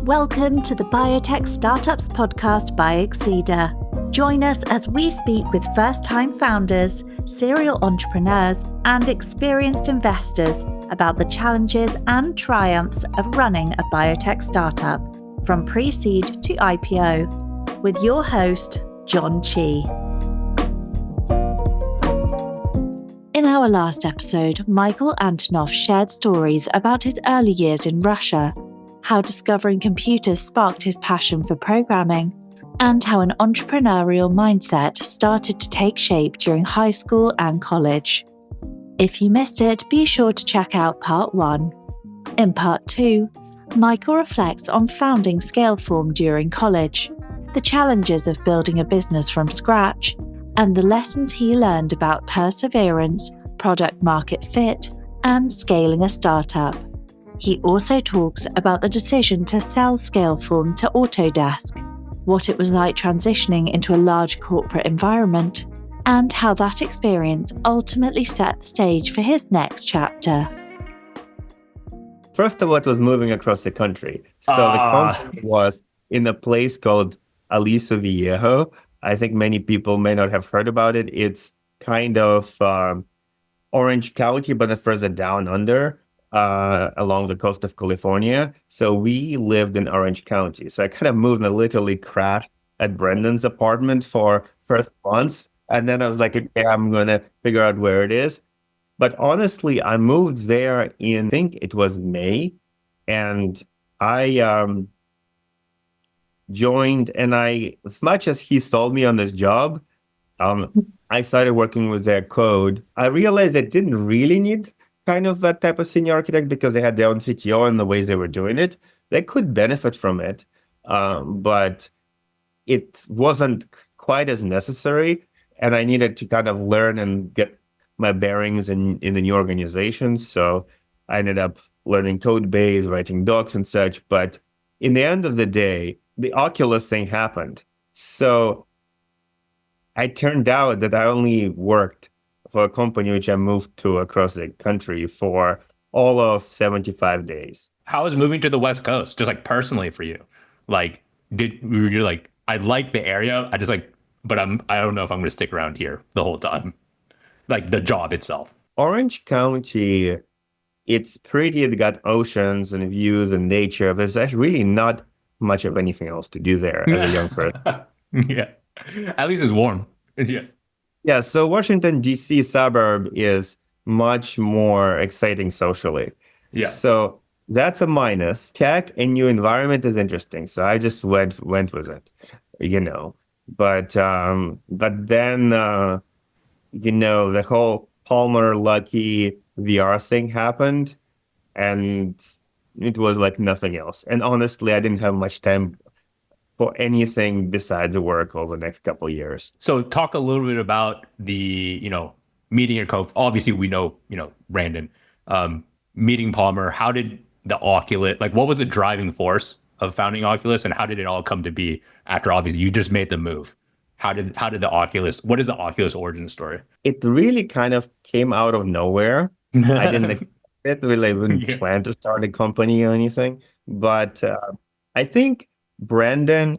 Welcome to the Biotech Startups podcast by Exceeder. Join us as we speak with first-time founders, serial entrepreneurs, and experienced investors about the challenges and triumphs of running a biotech startup, from pre-seed to IPO, with your host, John Chi. In our last episode, Michael Antonov shared stories about his early years in Russia, how discovering computers sparked his passion for programming, and how an entrepreneurial mindset started to take shape during high school and college. If you missed it, be sure to check out part 1. In part 2, Michael reflects on founding Scaleform during college, the challenges of building a business from scratch, and the lessons he learned about perseverance, product market fit, and scaling a startup. He also talks about the decision to sell Scaleform to Autodesk, what it was like transitioning into a large corporate environment, and how that experience ultimately set the stage for his next chapter. First of all, it was moving across the country. So the concept was in a place called Aliso Viejo. I think many people may not have heard about it. It's kind of Orange County, but further down under. Along the coast of California. So we lived in Orange County. So I kind of moved and literally crashed at Brendan's apartment for first months. And then I was like, okay, I'm going to figure out where it is. But honestly, I moved there in, I think it was May. And I joined, and as much as he sold me on this job, I started working with their code. I realized I didn't really need kind of that type of senior architect because they had their own CTO and the ways they were doing it. They could benefit from it, but it wasn't quite as necessary. And I needed to kind of learn and get my bearings in the new organization. So I ended up learning code base, writing docs and such. But in the end of the day, the Oculus thing happened. So it turned out that I only worked for a company which I moved to across the country for all of 75 days. How was moving to the West Coast, just like personally for you? Like, you're like, I like the area, but I don't know if I'm going to stick around here the whole time. Like the job itself. Orange County, it's pretty, it got oceans and views and nature. There's actually really not much of anything else to do there as a young person. Yeah, at least it's warm. Yeah. Yeah, so Washington, D.C. suburb is much more exciting socially. Yeah. So that's a minus. Tech and new environment is interesting. So I just went with it, But then, the whole Palmer Luckey VR thing happened, and it was like nothing else. And honestly, I didn't have much time for anything besides work over the next couple of years. So talk a little bit about the, meeting your co. Obviously, we know, Brandon, meeting Palmer. How did the Oculus, what was the driving force of founding Oculus, and how did it all come to be after obviously you just made the move? How did the Oculus, what is the Oculus origin story? It really kind of came out of nowhere. I didn't plan to start a company or anything, but I think Brandon,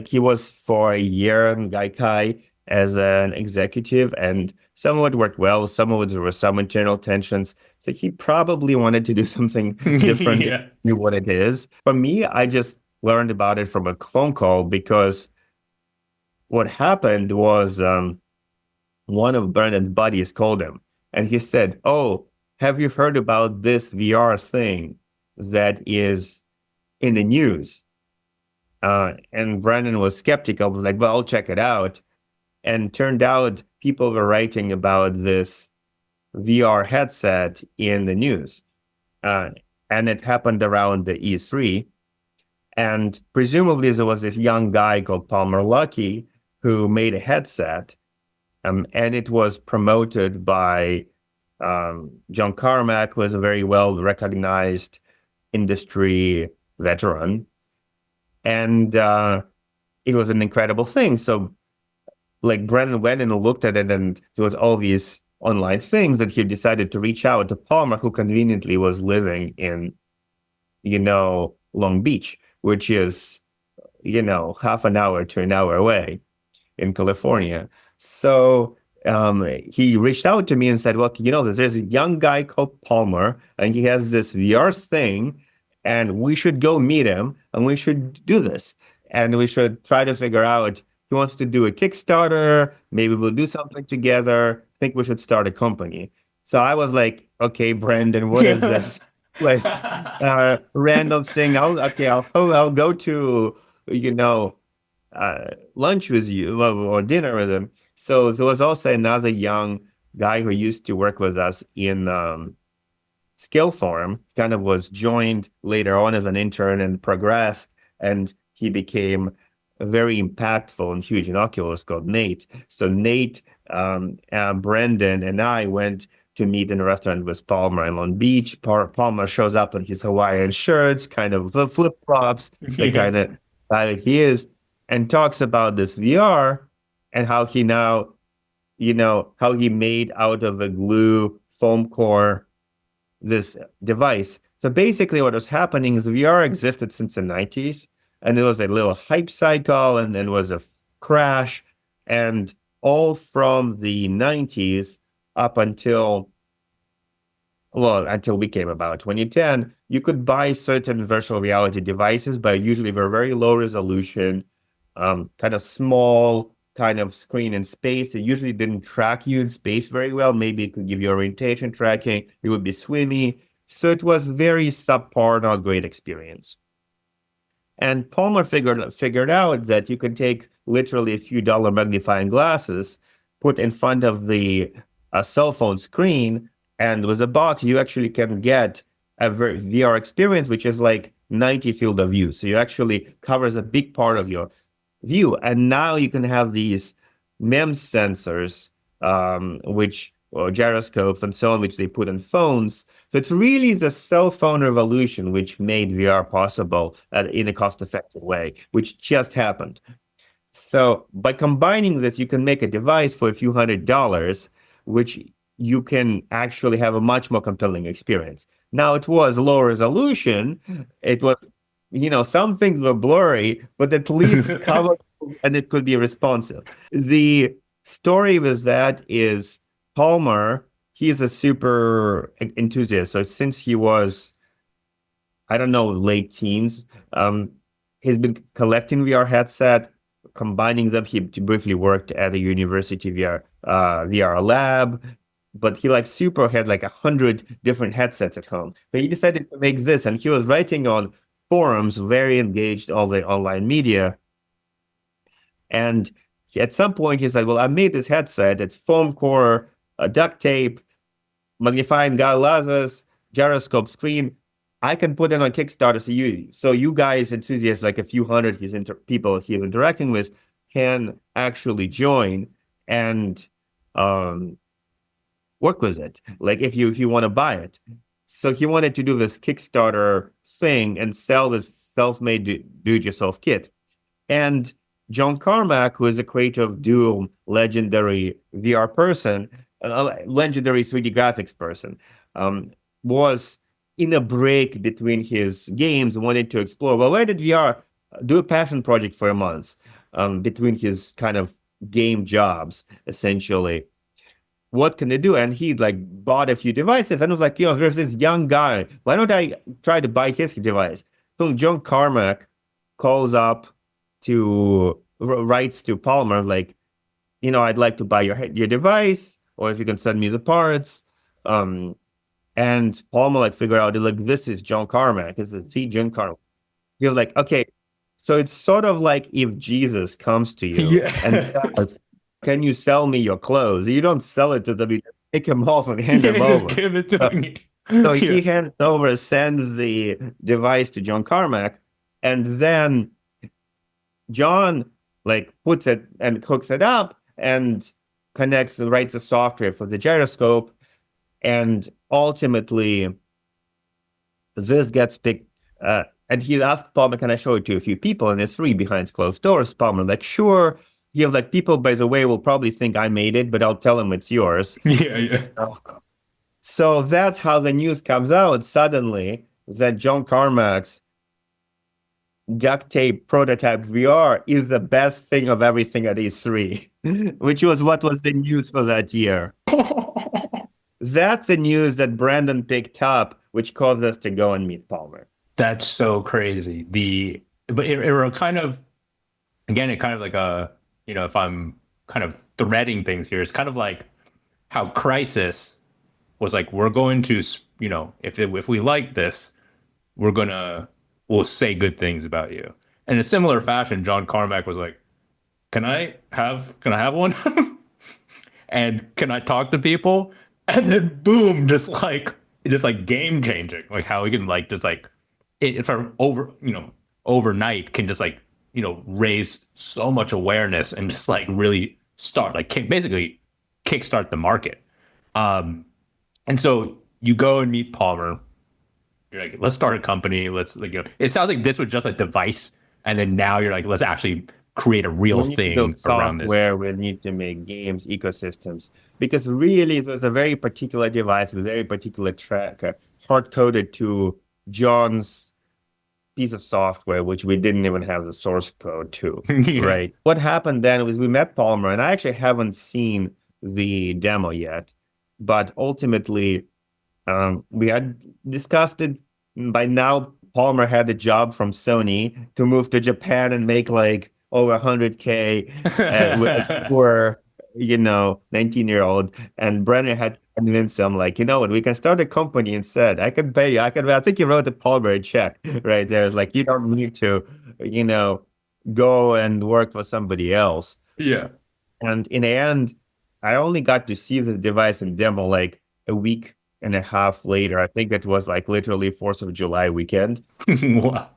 he was for a year in Gaikai as an executive, and some of it worked well, some of it there were some internal tensions. So he probably wanted to do something different than what it is. For me, I just learned about it from a phone call, because what happened was one of Brandon's buddies called him, and he said, "Oh, have you heard about this VR thing that is in the news?" And Brandon was skeptical, was like, well, I'll check it out. And turned out people were writing about this VR headset in the news. And it happened around the E3. And presumably there was this young guy called Palmer Luckey who made a headset. And it was promoted by John Carmack, who was a very well-recognized industry veteran. And it was an incredible thing. So Brandon went and looked at it, and there was all these online things that he decided to reach out to Palmer, who conveniently was living in, Long Beach, which is, half an hour to an hour away in California. So he reached out to me and said, well, there's a young guy called Palmer, and he has this VR thing, and we should go meet him, and we should do this. And we should try to figure out, he wants to do a Kickstarter, maybe we'll do something together. I think we should start a company. So I was like, okay, Brandon, what is this? Like random thing. I'll go to, lunch with you or dinner with him. So there was also another young guy who used to work with us in Scaleform, kind of was joined later on as an intern and progressed, and he became very impactful and huge in Oculus, called Nate. So Nate, Brendan, and I went to meet in a restaurant with Palmer in Long Beach. Palmer shows up in his Hawaiian shirts, kind of the flip-flops, the kind of guy that he is, and talks about this VR and how he now, how he made out of a glue foam core this device. So basically what was happening is VR existed since the 90s, and it was a little hype cycle, and then was a crash, and all from the 90s up until we came about 2010, you could buy certain virtual reality devices, but usually they're very low resolution, kind of small, kind of screen in space. It usually didn't track you in space very well. Maybe it could give you orientation tracking. It would be swimmy. So it was very subpar, not great experience. And Palmer figured out that you can take literally a few dollar magnifying glasses, put in front of the cell phone screen, and with a bot, you actually can get a VR experience, which is like 90 field of view. So you actually covers a big part of your view. And now you can have these MEMS sensors, or gyroscopes and so on, which they put in phones. So it's really the cell phone revolution which made VR possible in a cost-effective way, which just happened. So by combining this, you can make a device for a few $100s, which you can actually have a much more compelling experience. Now, it was low resolution. It was, some things were blurry, but at least covered, and it could be responsive. The story with that is Palmer, he's a super enthusiast. So since he was, late teens, he's been collecting VR headset, combining them. He briefly worked at a university VR lab, but he had 100 different headsets at home. So he decided to make this, and he was writing on forums, very engaged, all the online media. And at some point he said, well, I made this headset. It's foam core, duct tape, magnifying glasses, gyroscope screen. I can put it on Kickstarter. So you guys, enthusiasts, like a few hundred people he's interacting with, can actually join and work with it. Like if you want to buy it. So he wanted to do this Kickstarter thing and sell this self-made do-it-yourself kit. And John Carmack, who is a creative Doom legendary VR person, a legendary 3D graphics person, was in a break between his games, wanted to explore, well, where did VR do a passion project for a month between his kind of game jobs, essentially. What can they do? And he bought a few devices and was like, there's this young guy. Why don't I try to buy his device? So John Carmack calls up writes to Palmer, I'd like to buy your device, or if you can send me the parts. And Palmer figured out this is John Carmack. This is John Carmack. He was like, okay, so it's sort of like if Jesus comes to you and says, can you sell me your clothes? You don't sell it to them, you take them off and hand them over. Give it to them. So he hands over, sends the device to John Carmack, and then John puts it and hooks it up and connects and writes the software for the gyroscope, and ultimately this gets picked. And he asked Palmer, can I show it to a few people? And it's free behind closed doors. Palmer sure. You have people, by the way, will probably think I made it, but I'll tell them it's yours. Yeah. So that's how the news comes out suddenly that John Carmack's duct tape prototype VR is the best thing of everything at E3, which was what was the news for that year. That's the news that Brandon picked up, which caused us to go and meet Palmer. That's so crazy. But it were kind of, again, it kind of like if I'm kind of threading things here, it's kind of like how Crisis was like, we're going to, if we like this, we'll say good things about you. And in a similar fashion, John Carmack was like, can I have one? And can I talk to people? And then boom, just like game changing, like how he can like just like it for overnight can just like raise so much awareness and just like really start like basically kickstart the market. And so you go and meet Palmer. You're like, let's start a company. Let's like, it sounds like this was just a device, and then now you're like, let's actually create a real thing around this. Where we need to make games ecosystems, because really it was a very particular device with a very particular tracker, hard coded to John's piece of software, which we didn't even have the source code to. Yeah. Right. What happened then was we met Palmer, and I actually haven't seen the demo yet, but ultimately we had discussed it. By now, Palmer had a job from Sony to move to Japan and make like over 100K for 19-year-old. And Brennan had convinced him, like, you know what, we can start a company instead. I can pay you. I think he wrote the Palmer a check right there. Like, you don't need to, go and work for somebody else. Yeah. And in the end, I only got to see the device in demo like a week and a half later. I think it was like literally 4th of July weekend. Wow.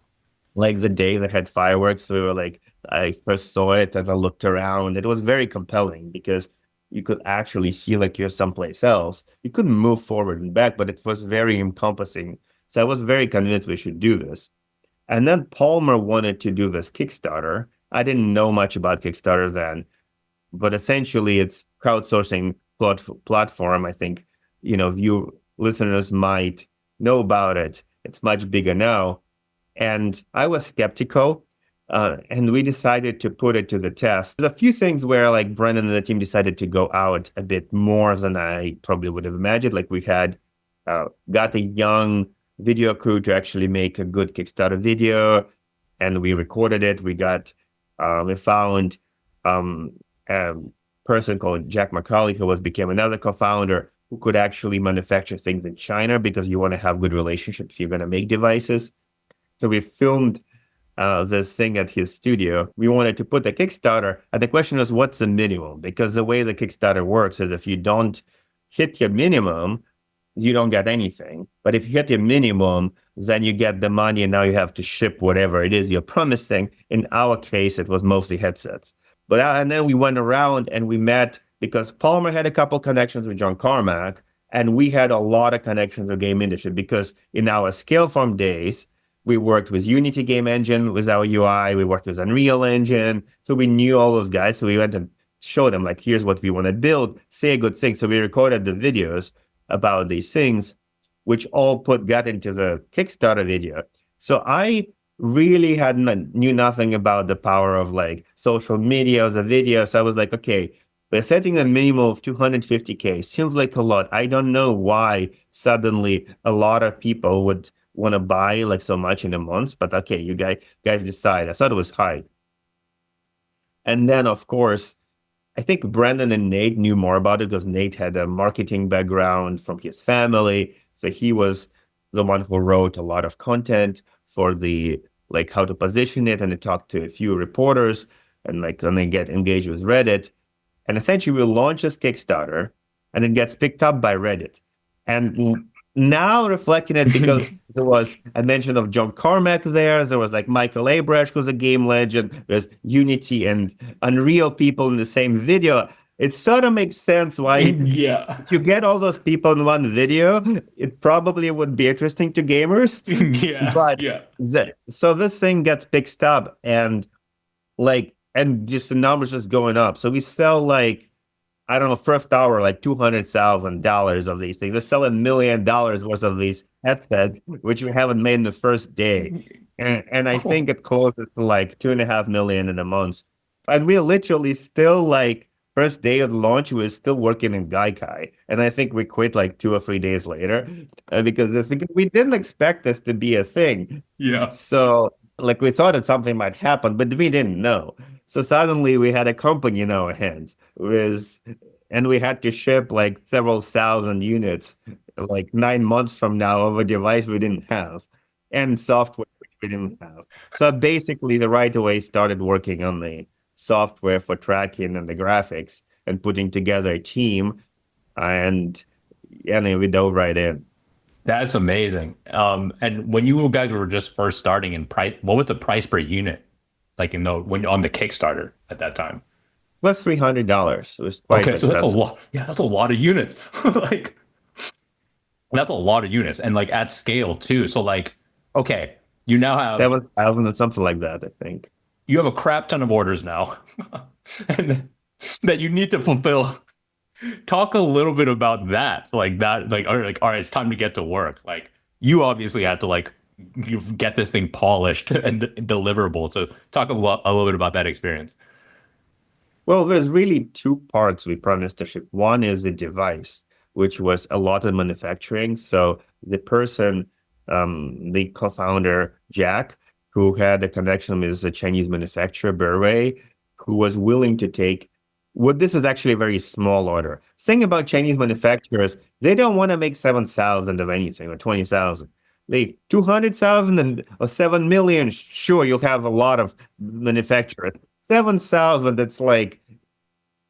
Like the day that had fireworks. So we were like, I first saw it and I looked around. It was very compelling because you could actually see like you're someplace else. You couldn't move forward and back, but it was very encompassing. So I was very convinced we should do this. And then Palmer wanted to do this Kickstarter. I didn't know much about Kickstarter then, but essentially it's crowdsourcing platform. I think, you listeners might know about it. It's much bigger now. And I was skeptical, and we decided to put it to the test. There's a few things where like Brendan and the team decided to go out a bit more than I probably would have imagined. Like we had got a young video crew to actually make a good Kickstarter video, and we recorded it. We found a person called Jack McCauley, who became another co-founder, who could actually manufacture things in China, because you want to have good relationships if you're going to make devices. So we filmed this thing at his studio. We wanted to put the Kickstarter, and the question was, what's the minimum? Because the way the Kickstarter works is if you don't hit your minimum, you don't get anything. But if you hit your minimum, then you get the money, and now you have to ship whatever it is you're promising. In our case, it was mostly headsets. And then we went around and we met, because Palmer had a couple connections with John Carmack, and we had a lot of connections with game industry, because in our Scaleform days, we worked with Unity game engine with our UI. We worked with Unreal Engine. So we knew all those guys. So we went and showed them, like, here's what we want to build, say a good thing. So we recorded the videos about these things, which all got into the Kickstarter video. So I really knew nothing about the power of like social media or the video. So I was like, okay, we're setting a minimum of 250K. Seems like a lot. I don't know why suddenly a lot of people would want to buy like so much in a month, but okay, you guys decide. I thought it was high. And then, of course, I think Brandon and Nate knew more about it, because Nate had a marketing background from his family. So he was the one who wrote a lot of content for the, like, how to position it. And he talked to a few reporters and then get engaged with Reddit. And essentially we launch this Kickstarter, and it gets picked up by Reddit. And now reflecting it, because there was a mention of John Carmack there was like Michael Abrecht, who's a game legend, there's Unity and Unreal people in the same video. It sort of makes sense why if you get all those people in one video, it probably would be interesting to gamers. So this thing gets picked up, and just the numbers just going up. So we sell first hour, like $200,000 of these things. They're selling $1 million worth of these headsets, which we haven't made in the first day. And I Oh, think it closes to like 2.5 million in a month. And we're literally still like first day of the launch, we were still working in Gaikai. And I think we quit like 2 or 3 days later because we didn't expect this to be a thing. yeah. So like we thought that something might happen, but we didn't know. So suddenly we had a company in our hands and we had to ship like several thousand units like 9 months from now of a device we didn't have and software we didn't have. So basically, the right away started working on the software for tracking and the graphics and putting together a team, and we dove right in. That's amazing. And when you guys were just first starting in price, what was the price per unit? Like when on the Kickstarter at that time? Plus $300. It was quite Okay, so that's a accessible. lot. Yeah, that's a lot of units. Like that's a lot of units, and like at scale too. So like, okay, you now have 7,000 or something like that, I think. you have a crap ton of orders now, and that you need to fulfill. Talk a little bit about that, all right, it's time to get to work. Like, you obviously had to like you get this thing polished and deliverable. So, a little bit about that experience. Well, there's really two parts we promised to ship. One is the device, which was a lot of manufacturing. So the co-founder, Jack, who had a connection with a Chinese manufacturer, Beret, who was willing to take this is actually a very small order. Thing about Chinese manufacturers, they don't want to make 7,000 of anything or 20,000. They 200,000 or 7 million, sure, you'll have a lot of manufacturers. 7,000, it's like,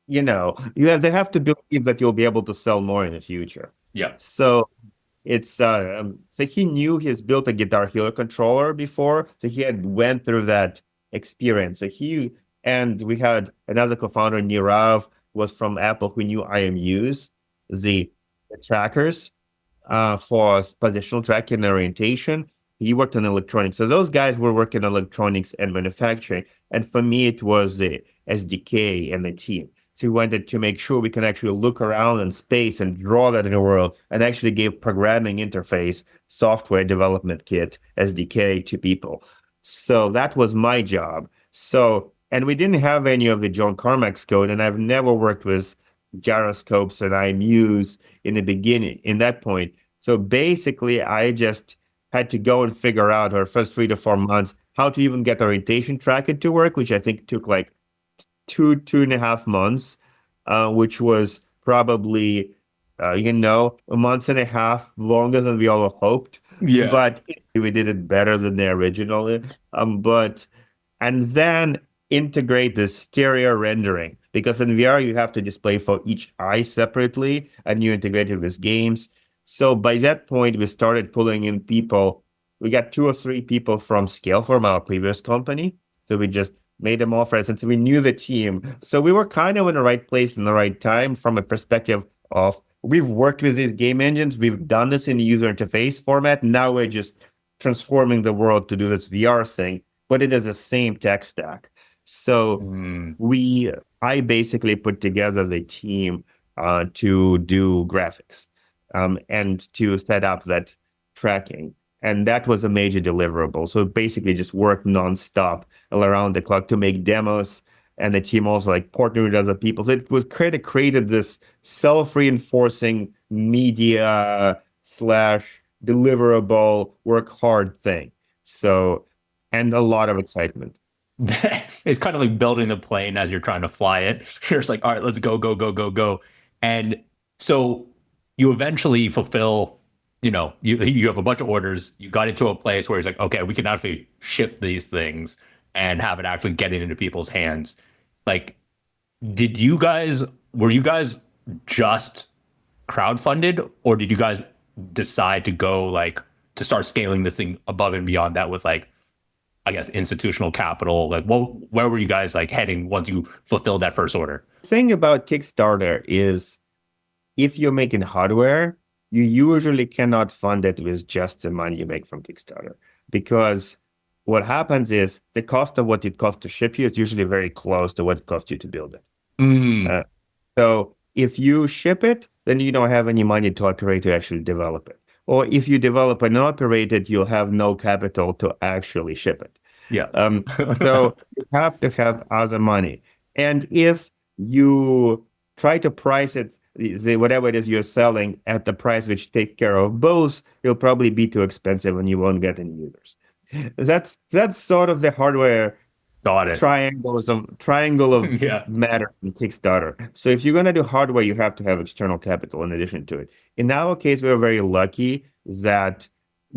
they have to believe that you'll be able to sell more in the future. Yeah. So so he knew he's built a Guitar Hero controller before, so he had went through that experience. And we had another co-founder, Nirav, was from Apple, who knew IMUs, the trackers for positional tracking and orientation. He worked on electronics. So those guys were working on electronics and manufacturing. And for me, it was the SDK and the team. So we wanted to make sure we can actually look around in space and draw that in the world and actually give programming interface, software development kit, SDK to people. So that was my job. And we didn't have any of the John Carmack's code, and I've never worked with gyroscopes and IMUs in the beginning, in that point. So basically, I just had to go and figure out our first 3 to 4 months how to even get orientation tracker to work, which I think took like 2.5 months, which was probably, a month and a half longer than we all hoped. Yeah. But we did it better than the original. And then integrate the stereo rendering, because in VR you have to display for each eye separately, and you integrate it with games. So by that point, we started pulling in people. We got 2 or 3 people from Scaleform, our previous company. So we just made them offers, and so we knew the team. So we were kind of in the right place in the right time from a perspective of we've worked with these game engines. We've done this in the user interface format. Now we're just transforming the world to do this VR thing, but it is the same tech stack. So I basically put together the team to do graphics and to set up that tracking. And that was a major deliverable. So basically just worked nonstop around the clock to make demos. And the team also like partnered with other people. So it was created this self-reinforcing media / deliverable work hard thing. So, and a lot of excitement. It's kind of like building the plane as you're trying to fly it. You're just like, all right, let's go, go, go, go, go. And so you eventually fulfill, you have a bunch of orders. You got into a place where it's like, okay, we can actually ship these things and have it actually getting into people's hands. Like, were you guys just crowdfunded, or did you guys decide to go like to start scaling this thing above and beyond that with like, I guess, institutional capital? Like, where were you guys like heading once you fulfilled that first order? The thing about Kickstarter is if you're making hardware, you usually cannot fund it with just the money you make from Kickstarter, because what happens is the cost of what it costs to ship you is usually very close to what it costs you to build it. So if you ship it, then you don't have any money to operate to actually develop it. or if you develop and operate it, you'll have no capital to actually ship it. Yeah. So you have to have other money. And if you try to price it, whatever it is you're selling at the price which takes care of both, it'll probably be too expensive and you won't get any users. That's sort of the hardware Got it. triangle of Yeah. matter in Kickstarter. So if you're going to do hardware, you have to have external capital in addition to it. In our case, we were very lucky that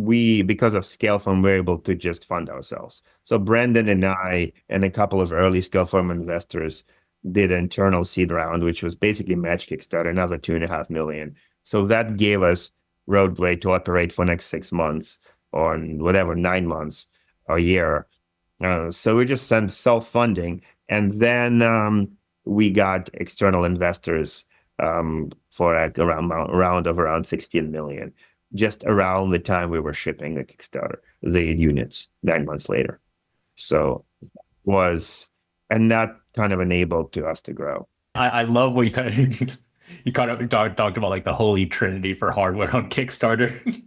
because of Scaleform, we're able to just fund ourselves. So Brandon and I and a couple of early Scaleform investors did an internal seed round, which was basically match Kickstarter, another $2.5 million. So that gave us roadway to operate for next 6 months or whatever, 9 months or a year. So we just sent self-funding, and then we got external investors for a round of around 16 million, just around the time we were shipping the Kickstarter, the units 9 months later. So and that kind of enabled to us to grow. I love what you kind of talked about, like the holy trinity for hardware on Kickstarter.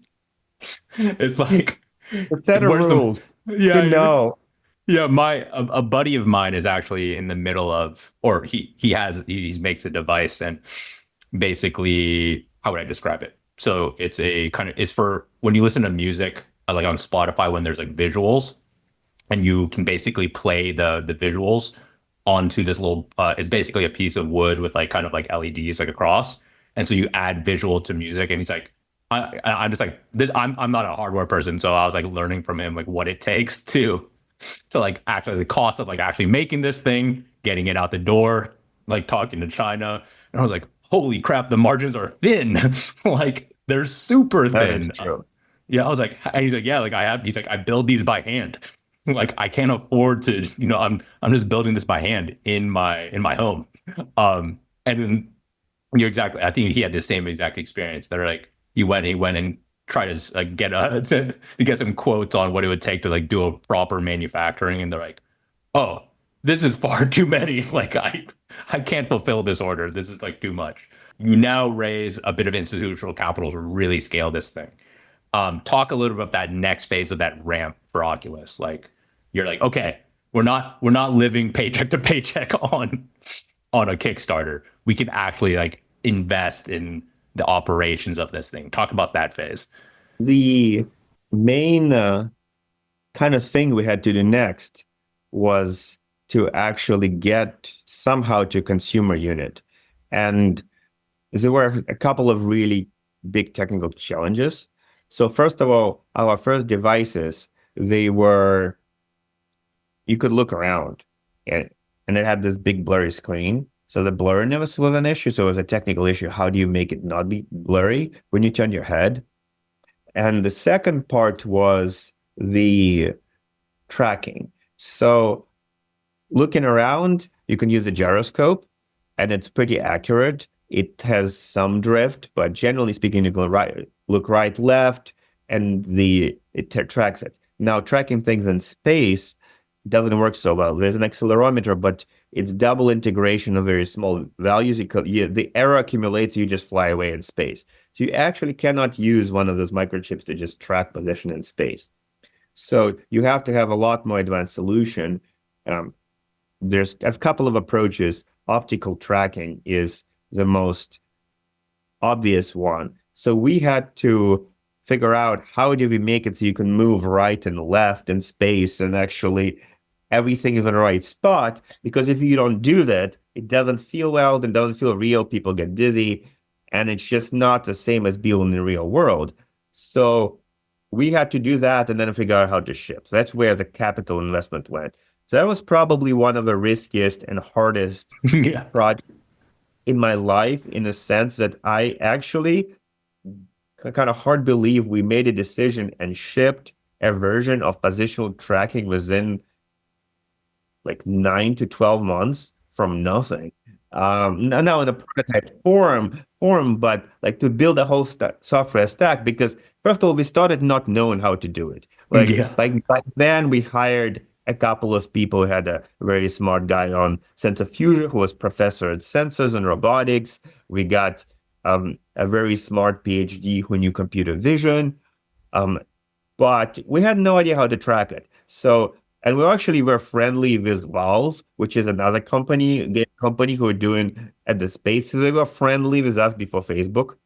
It's like The set of rules. Yeah, no. Yeah, a buddy of mine is actually in the middle of, or he makes a device, and basically, how would I describe it? So it's for when you listen to music, like on Spotify, when there's like visuals, and you can basically play the visuals onto this little. It's basically a piece of wood with like kind of like LEDs like across, and so you add visual to music, and he's like. I'm just like this. I'm not a hardware person, so I was like learning from him like what it takes to like actually the cost of like actually making this thing, getting it out the door, like talking to China. And I was like, holy crap, the margins are thin. Like they're super thin. That is true. Yeah, I was like, and he's like, yeah, like he's like, I build these by hand. Like I can't afford to, I'm just building this by hand in my home. And then I think he had the same exact experience. They're like, he went and tried to get some quotes on what it would take to like do a proper manufacturing, and they're like, oh, this is far too many. Like I can't fulfill this order. This is like too much. You now raise a bit of institutional capital to really scale this thing. Talk a little bit about that next phase of that ramp for Oculus. Like you're like, okay, we're not living paycheck to paycheck on a Kickstarter. We can actually like invest in the operations of this thing. Talk about that phase. The main kind of thing we had to do next was to actually get somehow to consumer unit. And there were a couple of really big technical challenges. So first of all, our first devices, you could look around and it had this big blurry screen. So the blurriness was an issue. So it was a technical issue. How do you make it not be blurry when you turn your head? And the second part was the tracking. So looking around, you can use the gyroscope, and it's pretty accurate. It has some drift, but generally speaking, you can look right, left, and it tracks it. Now, tracking things in space doesn't work so well. There's an accelerometer, but it's double integration of very small values. The error accumulates, you just fly away in space. So you actually cannot use one of those microchips to just track position in space. So you have to have a lot more advanced solution. There's a couple of approaches. Optical tracking is the most obvious one. So we had to figure out how do we make it so you can move right and left in space and actually everything is in the right spot, because if you don't do that, it doesn't feel well, it doesn't feel real, people get dizzy, and it's just not the same as being in the real world. So we had to do that and then figure out how to ship. So that's where the capital investment went. So that was probably one of the riskiest and hardest projects in my life, in the sense that I actually kind of hard believe we made a decision and shipped a version of positional tracking within like 9 to 12 months from nothing. Now in a prototype form, but like to build a whole software stack, because first of all, we started not knowing how to do it. Back then we hired a couple of people. We had a very smart guy on sensor fusion who was professor at sensors and robotics. We got a very smart PhD who knew computer vision. But we had no idea how to track it. So, and we actually were friendly with Valve, which is another game company who are doing at the space. So they were friendly with us before Facebook.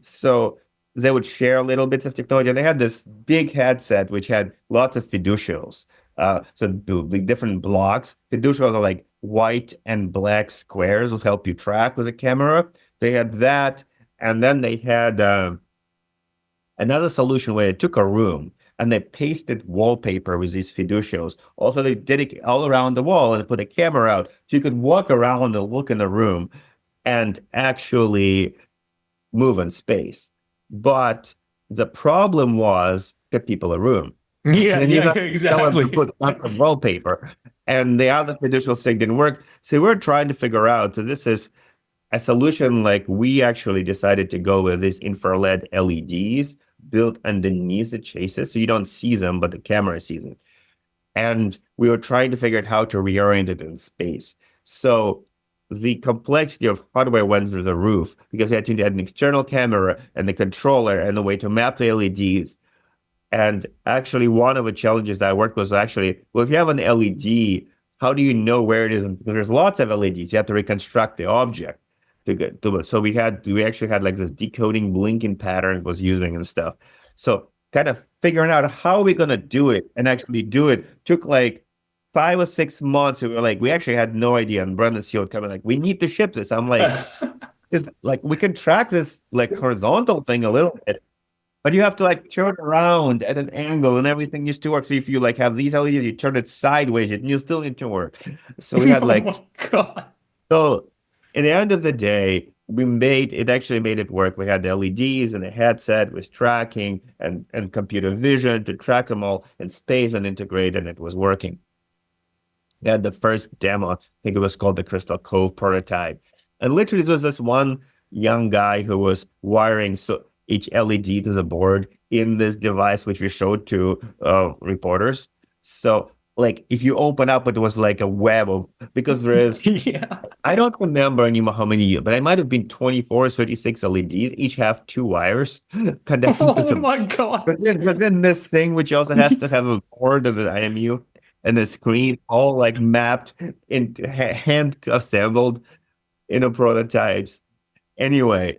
So they would share little bits of technology. And they had this big headset which had lots of fiducials. So the different blocks. Fiducials are like white and black squares will help you track with a camera. They had that, and then they had another solution where they took a room and they pasted wallpaper with these fiducials. Also, they did it all around the wall and put a camera out so you could walk around and look in the room and actually move in space. But the problem was get people a room. Yeah, and yeah, exactly. Put lots of wallpaper, and the other fiducial thing didn't work. So we're trying to figure out. So this is a solution. Like we actually decided to go with these infrared LEDs built underneath the chassis, so you don't see them, but the camera sees them. And we were trying to figure out how to reorient it in space. So the complexity of hardware went through the roof because we had to add an external camera and the controller and the way to map the LEDs. And actually, one of the challenges that I worked with was actually, well, if you have an LED, how do you know where it is? Because there's lots of LEDs. You have to reconstruct the object to get to it. So we actually had like this decoding blinking pattern was using and stuff. So kind of figuring out how we're going to do it and actually do it took like 5 or 6 months. We were like, we actually had no idea. And Brendan's CEO coming like, we need to ship this. I'm like, it's like we can track this like horizontal thing a little bit. But you have to like turn around at an angle and everything needs to work. So if you like have these LEDs, you turn it sideways and you still need to work. So we had like, oh my God. So at the end of the day, it actually made it work. We had the LEDs and the headset with tracking and computer vision to track them all in space and integrate, and it was working. We had the first demo, I think it was called the Crystal Cove prototype. And literally there was this one young guy who was wiring each LED to the board in this device, which we showed to reporters. So like if you open up, it was like a web of, because there is, yeah. I don't remember anymore how many, but it might have been 24, 36 LEDs, each have 2 wires connected to Oh my God. But then this thing, which also has to have a board of the IMU and the screen all like mapped into hand assembled in a prototypes. Anyway,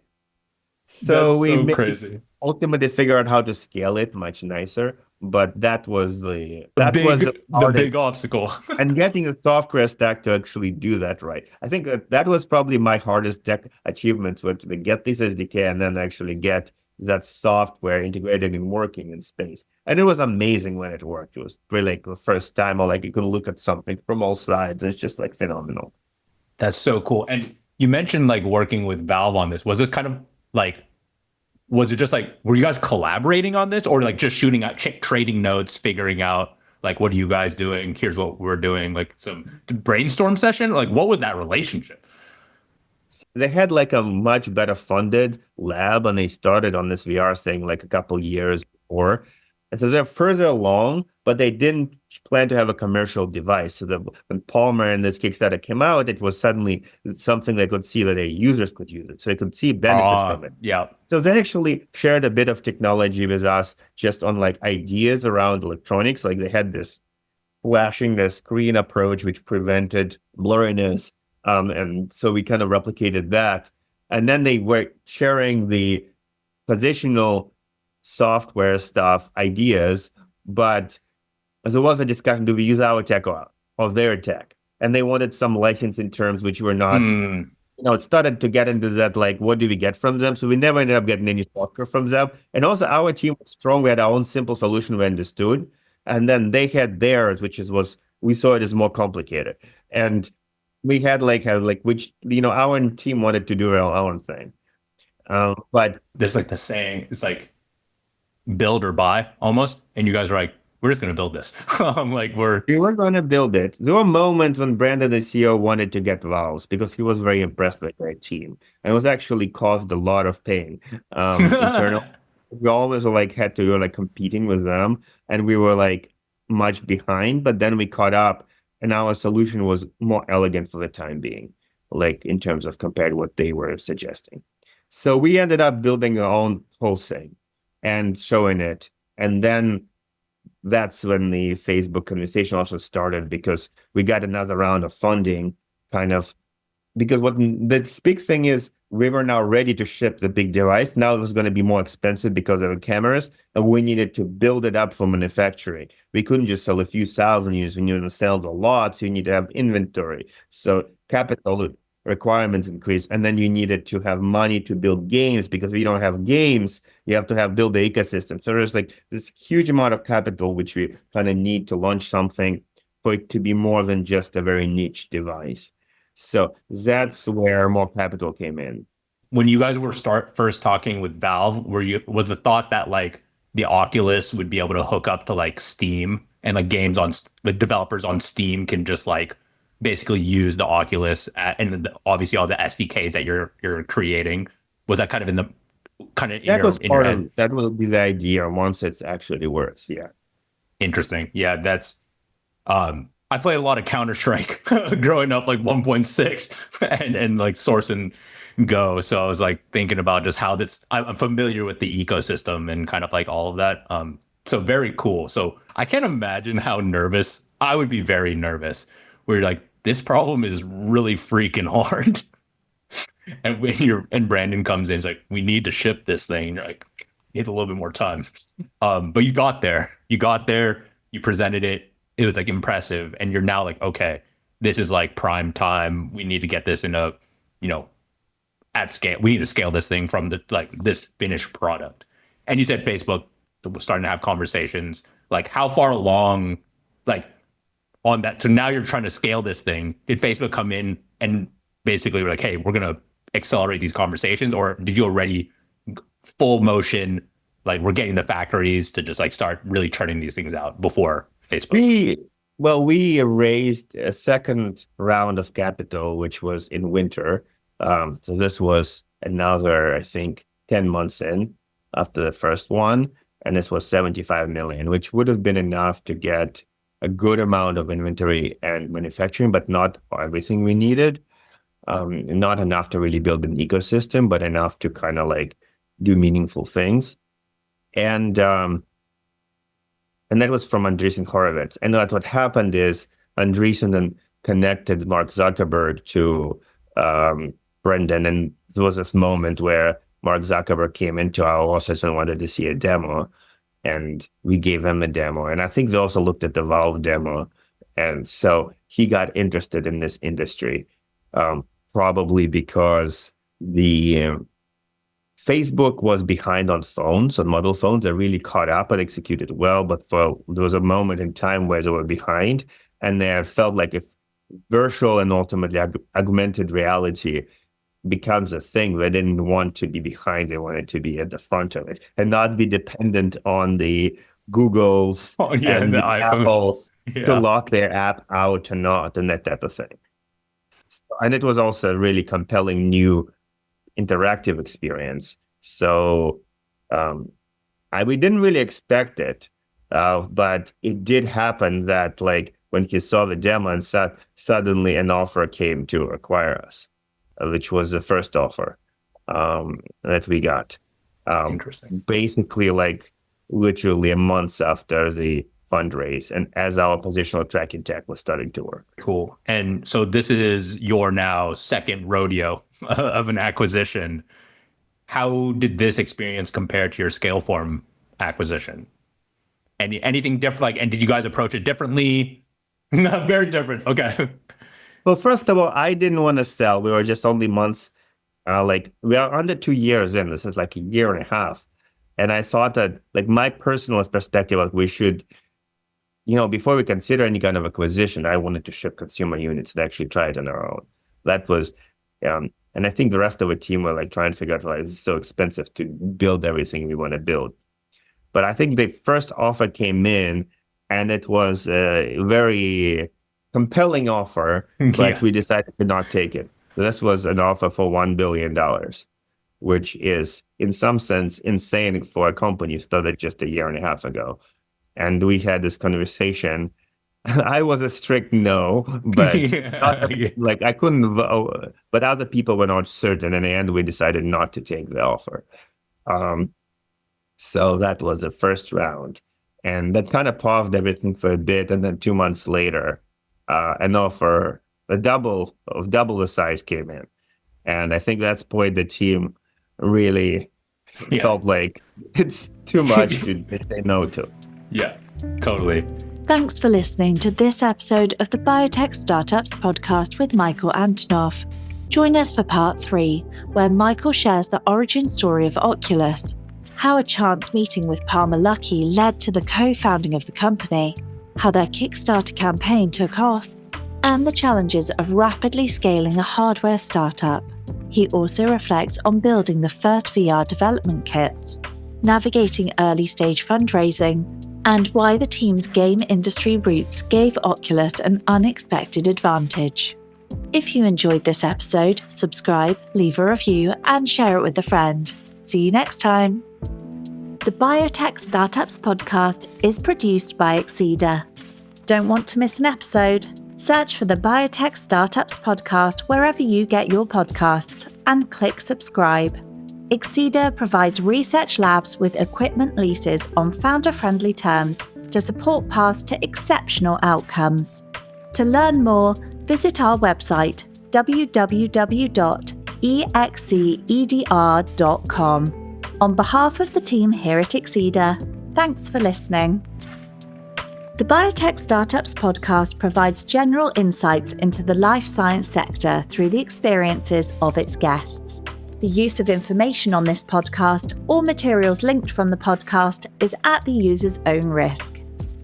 so we crazy. ultimately figure out how to scale it much nicer, but that was the big obstacle. and getting the software stack to actually do that right. I think that was probably my hardest tech achievements, was to get this SDK and then actually get that software integrated and working in space. And it was amazing when it worked. It was really like the first time, or like you could look at something from all sides. It's just like phenomenal. That's so cool. And you mentioned like working with Valve on this. Was this kind of like, was it just like, were you guys collaborating on this, or like just shooting out, trading notes, figuring out like, what are you guys doing? Here's what we're doing. Like some brainstorm session. Like, what was that relationship? They had like a much better funded lab, and they started on this VR thing like a couple years before. And so they're further along, but they didn't plan to have a commercial device. So when Palmer and this Kickstarter came out, it was suddenly something they could see that their users could use it. So they could see benefits from it. Yeah. So they actually shared a bit of technology with us just on like ideas around electronics. Like they had this flashing the screen approach, which prevented blurriness. And so we kind of replicated that. And then they were sharing the positional software stuff, ideas, but there was a discussion, do we use our tech or their tech? And they wanted some licensing terms which were not, it started to get into that, like, what do we get from them? So we never ended up getting any software from them. And also our team was strong. We had our own simple solution we understood. And then they had theirs, we saw it as more complicated. And we had which, our team wanted to do our own thing. But there's like the saying, it's like build or buy almost. And you guys are like, we're just going to build this. We were going to build it. There were moments when Brandon, the CEO, wanted to get Valves because he was very impressed with their team. And it was actually caused a lot of pain internal. We always had to go competing with them, and we were much behind, but then we caught up, and our solution was more elegant for the time being, in terms of compared to what they were suggesting. So we ended up building our own whole thing and showing it. And then that's when the Facebook conversation also started, because we got another round of funding, kind of, because what the big thing is, we were now ready to ship the big device. Now it was going to be more expensive because of the cameras, and we needed to build it up for manufacturing. We couldn't just sell a few thousand units. We needed to sell a lot, so you need to have inventory. So capital requirements increase, and then you needed to have money to build games, because if you don't have games, you have to build the ecosystem. So there's like this huge amount of capital which we kind of need to launch something for it to be more than just a very niche device. So that's where more capital came in. When you guys were first talking with Valve, was the thought that like the Oculus would be able to hook up to like Steam, and like games on the developers on Steam can just like basically use the Oculus and obviously all the SDKs that you're creating? Was that kind of in your head? That will be the idea once it actually works. Yeah. Interesting. Yeah, that's I played a lot of Counter-Strike growing up, like 1.6 and like Source and Go. So I was like thinking about just how I'm familiar with the ecosystem and kind of like all of that. So very cool. So I can't imagine how nervous I would be. Very nervous. Where you're like, this problem is really freaking hard. And when Brandon comes in, he's like, we need to ship this thing. And you're like, need a little bit more time. But you got there. You presented it. It was like impressive. And you're now like, okay, this is like prime time. We need to get this in at scale. We need to scale this thing from this finished product. And you said Facebook was starting to have conversations. Like, how far along, like, on that? So now you're trying to scale this thing. Did Facebook come in and basically were like, hey, we're going to accelerate these conversations? Or did you already full motion, like, we're getting the factories to just like start really churning these things out before Facebook? We raised a second round of capital, which was in winter. So this was another, I think, 10 months in after the first one. And this was 75 million, which would have been enough to get a good amount of inventory and manufacturing, but not everything we needed. Not enough to really build an ecosystem, but enough to kind of like do meaningful things. And that was from Andreessen Horowitz. And what happened is Andreessen then connected Mark Zuckerberg to Brendan. And there was this moment where Mark Zuckerberg came into our office and wanted to see a demo. And we gave him a demo. And I think they also looked at the Valve demo. And so he got interested in this industry, probably because the Facebook was behind on phones, on mobile phones. They really caught up and executed well, but there was a moment in time where they were behind, and they felt like if virtual and ultimately augmented reality becomes a thing, they didn't want to be behind. They wanted to be at the front of it and not be dependent on the Googles and the Apples to lock their app out or not, and that type of thing. And it was also a really compelling new interactive experience. So we didn't really expect it, but it did happen that like when he saw the demo and suddenly an offer came to acquire us, which was the first offer that we got. Interesting. Basically like literally a month after the fundraise and as our positional tracking tech was starting to work. Cool. And so this is your now second rodeo of an acquisition. How did this experience compare to your Scaleform acquisition? Anything different? Like, and did you guys approach it differently? Very different. Okay. Well, first of all, I didn't want to sell. We were just only months, we are under 2 years in. This is like a year and a half. And I thought that like my personal perspective, like we should, before we consider any kind of acquisition, I wanted to ship consumer units and actually try it on our own. That was, and I think the rest of the team were like trying to figure out like, it's so expensive to build everything we want to build. But I think the first offer came in and it was a very compelling offer, but we decided to not take it. This was an offer for $1 billion, which is in some sense insane for a company started just a year and a half ago. And we had this conversation I was a strict no, but like I couldn't vote, but other people were not certain. In the end, we decided not to take the offer. So that was the first round, and that kind of paused everything for a bit. And then 2 months later, an offer double the size came in, and I think that's point the team really felt like it's too much to say no to. Yeah, totally. Thanks for listening to this episode of the Biotech Startups podcast with Michael Antonov. Join us for part 3, where Michael shares the origin story of Oculus, how a chance meeting with Palmer Luckey led to the co-founding of the company, how their Kickstarter campaign took off, and the challenges of rapidly scaling a hardware startup. He also reflects on building the first VR development kits, navigating early-stage fundraising, and why the team's game industry roots gave Oculus an unexpected advantage. If you enjoyed this episode, subscribe, leave a review, and share it with a friend. See you next time. The Biotech Startups podcast is produced by Exceeder. Don't want to miss an episode? Search for the Biotech Startups podcast wherever you get your podcasts and click subscribe. Exceeder provides research labs with equipment leases on founder-friendly terms to support paths to exceptional outcomes. To learn more, visit our website www.exceeder.com. On behalf of the team here at Exceeder, thanks for listening. The Biotech Startups podcast provides general insights into the life science sector through the experiences of its guests. The use of information on this podcast or materials linked from the podcast is at the user's own risk.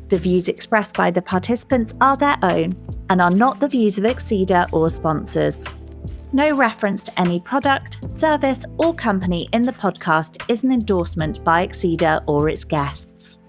The views expressed by the participants are their own and are not the views of Exceeder or sponsors. No reference to any product, service, or company in the podcast is an endorsement by Exceeder or its guests.